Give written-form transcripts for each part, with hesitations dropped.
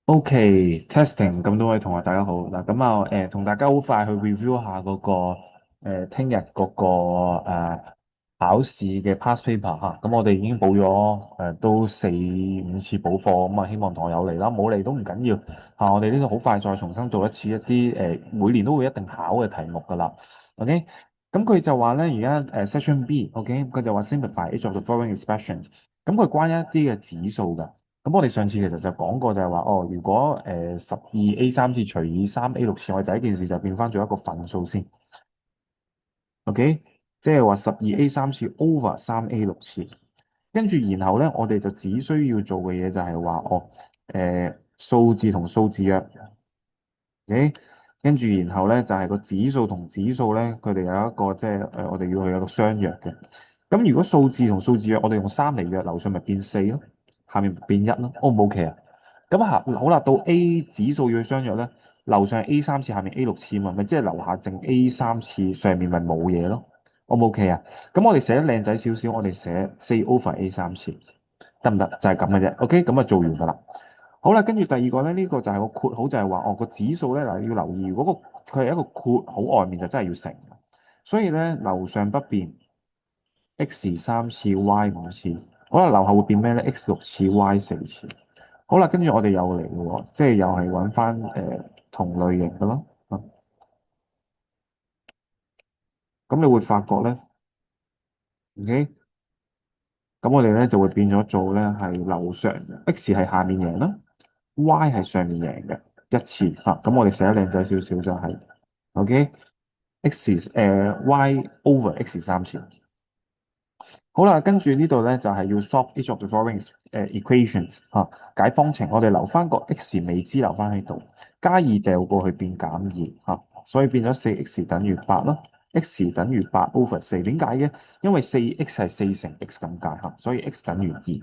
OK，testing，咁多位同學大家好。嗱，咁啊，同大家好快去 review 下嗰個聽日嗰個考試嘅 past paper 嚇。咁我哋已經補咗都4、5次補課，咁啊希望同學有嚟啦，冇嚟都唔緊要嚇。我哋呢度好快再重新做一次一啲每年都會一定考嘅題目噶啦。OK，咁佢就話咧而家section B，OK，佢就話 simplify each of the following expressions。咁佢關於一啲嘅指數㗎。咁我哋上次其實就講過，就係話哦，如果12A3次除以3A6次，我哋第一件事就變翻做一個份數先，OK，即係話12A3次 over 3A6次，跟住然後咧，我哋就只需要做嘅嘢就係話哦，數字同數字約，OK，跟住然後咧就係個指數同指數咧，佢哋有一個即係我哋要去有個相約嘅。咁如果數字同數字約，我哋用3嚟約，樓上咪變4咯，下面咪變1咯，O 唔 OK 啊？咁好啦，到 A 指數要去相約咧，樓上 A3次，下面 A6次嘛，咪即係樓下淨 A3次，上面咪冇嘢咯，O 唔 OK 啊？咁我哋寫得靚仔少少，我哋寫4 over A3次，得唔得？就係咁嘅啫，OK，咁啊做完噶啦。好啦，跟住第二個咧，呢個就係個括號，就係話哦個指數咧嗱要留意，如果佢係一個括號外面就真係要乘，所以咧樓上不變。X3次，Y5次，好啦，樓下會變咩咧？X6次，Y4次，好啦，跟住我哋又嚟嘅喎，即係又係揾翻同類型嘅咯，咁你會發覺咧，OK，咁我哋咧就會變咗做咧係樓上 X 係下面贏啦，Y 係上面贏嘅一次嚇，咁我哋寫得靚仔少少就係，OK，X Y over X3次。好啦，跟住呢度咧就係要 solve each of the following equations 嚇，解方程。我哋留翻個 x 未知留翻喺度，加二掉過去變減二嚇，所以變咗4x 等於8啦。x 等於8 over 4，點解嘅？因為4x 係4乘 x 咁解嚇，所以 x 等於2。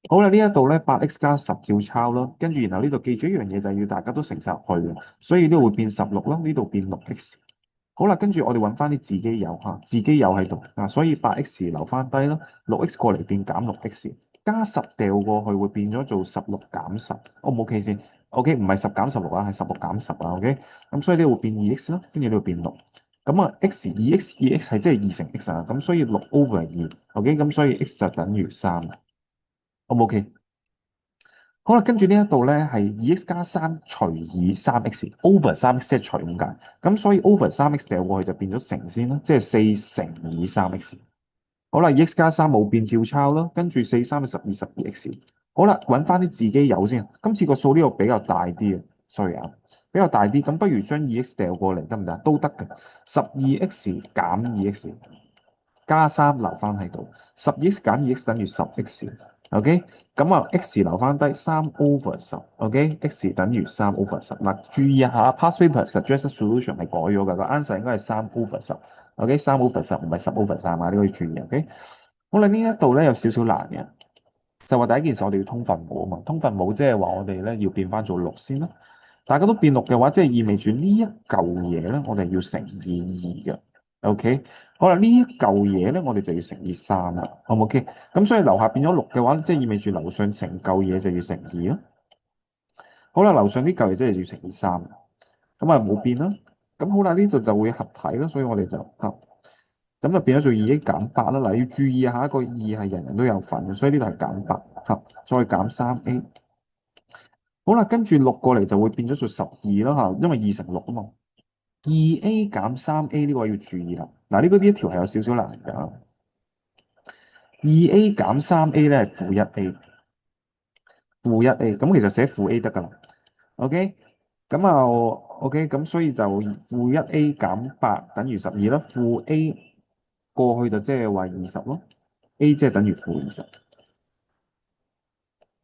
好啦，呢一度咧8x 加10照抄啦，跟住然後呢度記住一樣嘢就係要大家都乘晒入去嘅，所以呢度會變16啦，呢度變6x。好啦，跟住我哋揾翻啲自己有嚇，自己有喺度啊，所以8x 留翻低啦，6x 過嚟變減 6x，加10掉過去會變咗做16減10，O 唔 OK 先？OK，唔係10減16啊，係16減10啊，OK，咁所以呢會變2x 啦，跟住呢會變6，咁啊 2x 係即係2乘 x 啊，咁所以6 over 2，OK，咁所以 x 就等於3，O 唔 OK？好啦，跟住呢一度咧係2x 加3除以3x over 3x 即係除咁解，咁所以 over 3x 掉過去就變咗乘先啦，即係4乘以 3x。好啦，2x 加3冇變照抄啦，跟住4×3=12，12x。好啦，揾翻啲自己有先，今次個數呢個比較大啲啊，sorry啊，比較大啲，咁不如將 2x 掉過嚟得唔得？都得嘅，12x 減 2x 加3留翻喺度，12x 減 2x 等於10x。OK，咁啊，x 留翻低3/10，OK，x 等於3/10。嗱，注意下，past paper suggested solution 係改咗㗎，個 answer 應該係3/10。OK，3/10唔係10/3啊，呢個要注意。OK，好啦，呢一度咧有少少難嘅，就話第一件事我哋要通分母啊嘛，通分母即係話我哋咧要變翻做6先啦。大家都變6嘅話，即係意味住呢一嚿嘢咧，我哋要乘以2嘅。OK，好啦，呢一嚿嘢咧，我哋就要乘以3啦。好唔 OK？咁所以樓下變咗6嘅話，即係意味住樓上成嚿嘢就要乘2啦。好啦，樓上呢嚿嘢即係要乘以3，咁啊冇變啦。咁好啦，呢度就會合體啦，所以我哋就咁就變咗做2x減8啦。嗱，要注意下一個2係人人都有份嘅，所以呢度係減8，再減3a。好啦，跟住6過嚟就會變咗做12啦嚇，因為2乘6啊嘛。2a 減3a呢個要注意啦。嗱，呢一條係有少少難㗎。2a 減3a咧係-1a，-1a，咁其實寫-a 得㗎啦。OK，咁啊，OK，咁所以就-1a 減8等於12啦，-a 過去就即係話20咯，a 即係等於-20。